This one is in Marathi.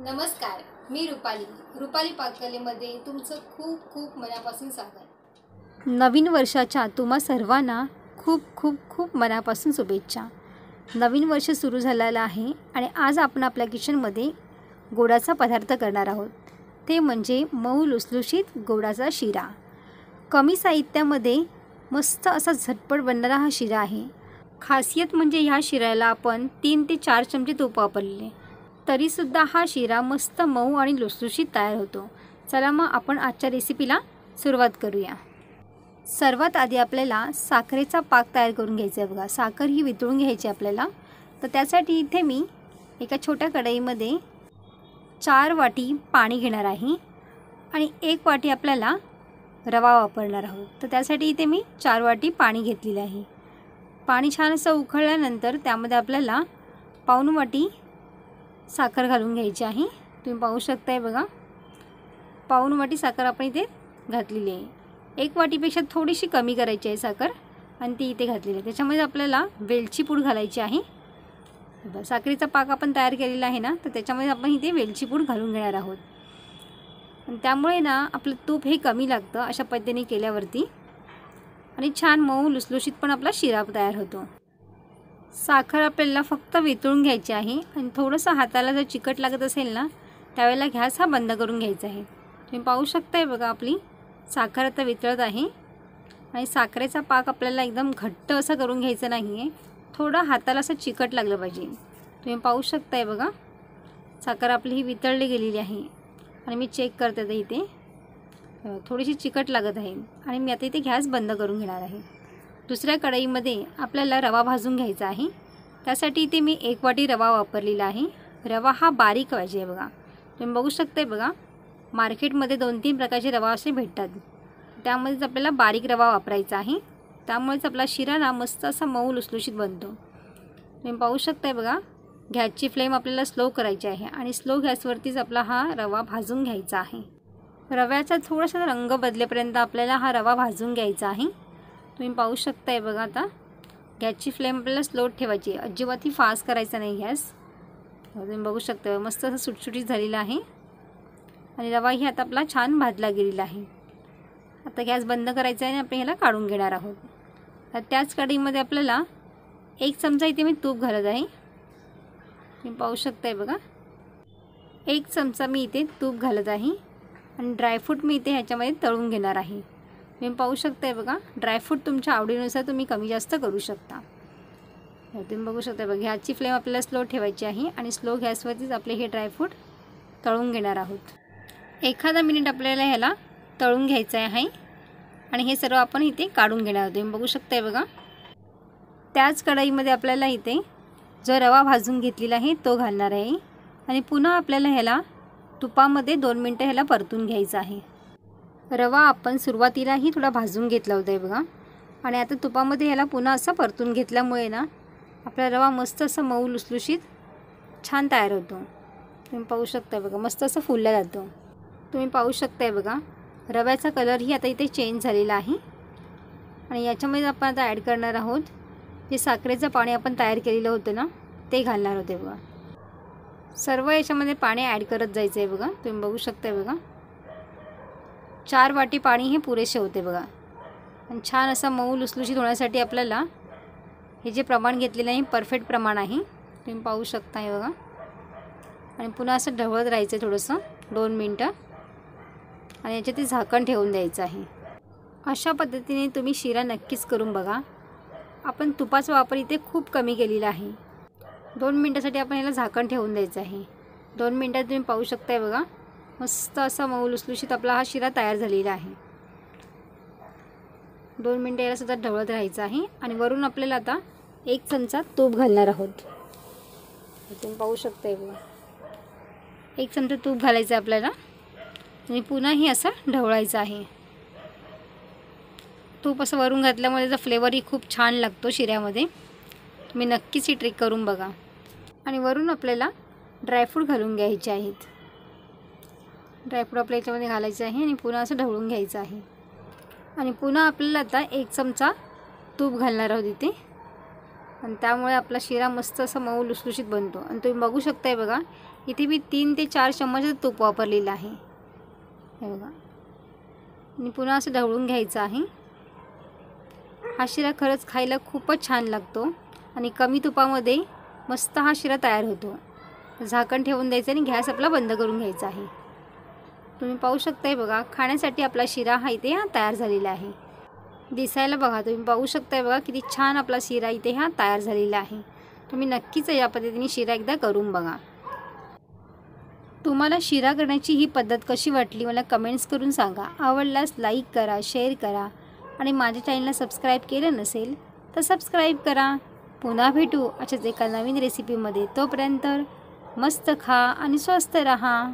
नमस्कार, मी रुपाली पाककलेमध्ये तुमचं खूप खूप मनापासून स्वागत। नवीन वर्षाच्या तुम्हा सर्वांना खूप खूप खूप मनापासून शुभेच्छा। नवीन वर्ष सुरू झालेलं आहे आणि आज आपण आपल्या किचनमध्ये गोडाचा पदार्थ करणार आहोत, ते म्हणजे मऊ लुसलुशीत गोडाचा शिरा। कमी साहित्यामध्ये मस्त असा झटपट बनणारा हा शिरा आहे। खासियत म्हणजे ह्या शिऱ्याला आपण 3 ते 4 चमचे तूप वापरले तरीसुद्धा हा शिरा मस्त मऊ आणि लुसलुशीत तयार होतो। चला मग आपण आजच्या रेसिपीला सुरुवात करूया। सर्वात आधी आपल्याला साखरेचा पाक तयार करून घ्यायचा आहे बघा। साखर ही वितळून घ्यायची आपल्याला, तर त्यासाठी इथे मी एका छोट्या कढईमध्ये 4 वाटी पाणी घेणार आहे आणि 1 वाटी आपल्याला रवा वापरणार आहोत। तर त्यासाठी इथे मी 4 वाटी पाणी घेतलेले आहे। पाणी छान असं उकळल्यानंतर त्यामध्ये आपल्याला पाऊण वाटी साखर घालून घ्यायची आहे। तुम्ही पाहू शकताय बघा, पाऊण वाटी साखर आपण इथे घातलेली आहे। 1 वाटीपेक्षा थोडीशी कमी करायची आहे साखर आणि ती इथे घातलेली आहे। त्याच्यामध्ये आपल्याला वेलची पूड घालायची आहे। साखरेचा पाक आपण तयार केलेला आहे ना, तर त्याच्यामध्ये आपण इथे वेलची पूड घालून घेणार आहोत आणि त्यामुळे ना आपलं तूप हे कमी लागतं अशा पद्धतीने केल्यावरती आणि छान मऊ लुसलुशीत पण आपला शिरा तयार होतो। साखर आपल्याला फक्त वितळून घ्यायची आहे आणि थोडंसं हाताला जर चिकट लागत असेल ना, त्यावेळेला गॅस हा बंद करून घ्यायचा आहे। तुम्ही पाहू शकताय बघा, आपली साखर आता वितळत आहे आणि साखरेचा पाक आपल्याला एकदम घट्ट असं करून घ्यायचं नाही आहे, थोडं हाताला असं चिकट लागलं पाहिजे। तुम्ही पाहू शकताय बघा, साखर आपली ही वितळली गेलेली आहे आणि मी चेक करते तर इथे थोडीशी चिकट लागत आहे आणि मी आता इथे गॅस बंद करून घेणार आहे। दुसऱ्या कढईमध्ये आपल्याला रवा भाजून घ्यायचा आहे। त्यासाठी इथे मी 1 वाटी रवा वापरलेला आहे। रवा हा बारीक पाहिजे बघा। तुम्ही बघू शकताय बघा, मार्केटमध्ये 2-3 प्रकारचे रवा असे भेटतात, त्यामध्येच आपल्याला बारीक रवा वापरायचा आहे। त्यामुळेच आपला शिरा ना मस्त असा मऊ लुसलुशीत बनतो। तुम्ही पाहू शकताय बघा, गॅसची फ्लेम आपल्याला स्लो करायची आहे आणि स्लो गॅसवरतीच आपला हा रवा भाजून घ्यायचा आहे। रव्याचा थोडासा रंग बदलेपर्यंत आपल्याला हा रवा भाजून घ्यायचा आहे। तुम्ही पाहू शकताय बघा, आता गॅसची फ्लेम आपल्याला स्लो ठेवायची आहे, अजिबातही फास्ट करायचा नाही गॅस। तुम्ही बघू शकता मस्त असं सुटसुटीत झालेलं आहे आणि रवाही आता आपला छान भाजला गेलेला आहे। आता गॅस बंद करायचा आहे आणि आपण ह्याला काढून घेणार आहोत। तर त्याच कढईमध्ये आपल्याला 1 चमचा इथे मी तूप घालत आहे। तुम्ही पाहू शकताय बघा, 1 चमचा मी इथे तूप घालत आहे आणि ड्रायफ्रूट मी इथे ह्याच्यामध्ये तळून घेणार आहे। तुम्ही पाहू शकताय बघा, ड्रायफ्रूट तुमच्या आवडीनुसार तुम्ही कमी जास्त करू शकता। तुम्ही बघू शकता बघा, गॅसची फ्लेम आपल्याला स्लो ठेवायची आहे आणि स्लो गॅसवरतीच आपले हे ड्रायफ्रूट तळून घेणार आहोत। 1 मिनिट आपल्याला ह्याला तळून घ्यायचं आहे आणि हे सर्व आपण इथे काढून घेणार आहोत। तुम्ही बघू शकताय बघा, त्याच कढईमध्ये आपल्याला इथे जो रवा भाजून घेतलेला आहे तो घालणार आहे आणि पुन्हा आपल्याला ह्याला तुपामध्ये 2 मिनिटं ह्याला परतून घ्यायचं आहे। रवा आपण सुरुवातीलाही थोडा भाजून घेतला होता बघा आणि आता तुपामध्ये ह्याला पुन्हा असं परतून घेतल्यामुळे ना आपला रवा मस्त असं मऊ लुसलुशीत छान तयार होतो। तुम्ही पाहू शकताय बघा, मस्त असं फुलला जातो। तुम्ही पाहू शकताय बघा, रव्याचा कलरही आता इथे चेंज झालेला आहे आणि याच्यामध्ये आपण आता ॲड करणार आहोत जे साखरेचं पाणी आपण तयार केलेलं होतं ना, ते घालणार होते बघा। सर्व याच्यामध्ये पाणी ॲड करत जायचं आहे बघा। तुम्ही बघू शकताय बघा, 4 वाटी पाणी हे पुरेसे होते बघा आणि छान असा मऊ लुसलुशीत होण्यासाठी आपल्याला हे जे प्रमाण घेतलेलं आहे परफेक्ट प्रमाण आहे। तुम्ही पाहू शकता हे बघा आणि पुन्हा असं ढवळत राहायचं थोडंसं 2 मिनिटं आणि याच्यात झाकण ठेवून द्यायचं आहे। अशा पद्धतीने तुम्ही शिरा नक्कीच करून बघा। आपण तुपाचा वापर इथे खूप कमी केलेला आहे। 2 मिनिटासाठी आपण याला झाकण ठेवून द्यायचं आहे। 2 मिनिटात तुम्ही पाहू शकताय बघा, मस्त असा मऊ लुसलुशीत आपला हा शिरा तयार झालेला आहे। 2 मिनिटं याला सुद्धा ढवळत राहायचं आहे आणि वरून आपल्याला आता 1 चमचा तूप घालणार आहोत। तुम्ही पाहू शकताय बघा, 1 चमचा तूप घालायचं आहे आपल्याला आणि पुन्हा हे असं ढवळायचं आहे। तूप असं वरून घातल्यामुळे त्याचा फ्लेवरही खूप छान लागतो शिऱ्यामध्ये। तुम्ही नक्कीच ही ट्रिक करून बघा आणि वरून आपल्याला ड्रायफ्रूट घालून घ्यायचे आहेत। ड्रायफ्रूट आपल्या याच्यामध्ये घालायचं आहे आणि पुन्हा असं ढवळून घ्यायचं आहे आणि पुन्हा आपल्याला आता 1 चमचा तूप घालणार आहोत इथे आणि त्यामुळे आपला शिरा मस्त असा मऊ लुसलुशीत बनतो. आणि तुम्ही बघू शकताय बघा, इथे मी 3 ते 4 चम्मच तूप वापरलेलं आहे. हे बघा, आणि पुन्हा असं ढवळून घ्यायचं आहे. हा शिरा खरंच खायला खूपच छान लागतो आणि कमी तुपामध्ये मस्त हा शिरा तयार होतो. झाकण ठेवून द्यायचं आणि गॅस आपला बंद करून घ्यायचा आहे. तुम्ही पाहू शकताय बघा, खाण्यासाठी आपला शिरा हा इथे तयार झालेला आहे. दिसायला बघा, तुम्ही पाहू शकताय बघा किती छान आपला शिरा इथे तयार झालेला आहे. तुम्ही नक्कीच या पद्धतीने शिरा एकदा करून बघा. तुम्हाला शिरा करण्याची ही पद्धत कशी वाटली मला कमेंट्स करून सांगा. आवडल्यास लाईक करा, शेअर करा आणि माझ्या चॅनलला सबस्क्राईब केलं नसेल तर सबस्क्राईब करा. पुन्हा भेटू अशाच एका नवीन रेसिपीमध्ये. तोपर्यंत मस्त खा आणि स्वस्त रहा.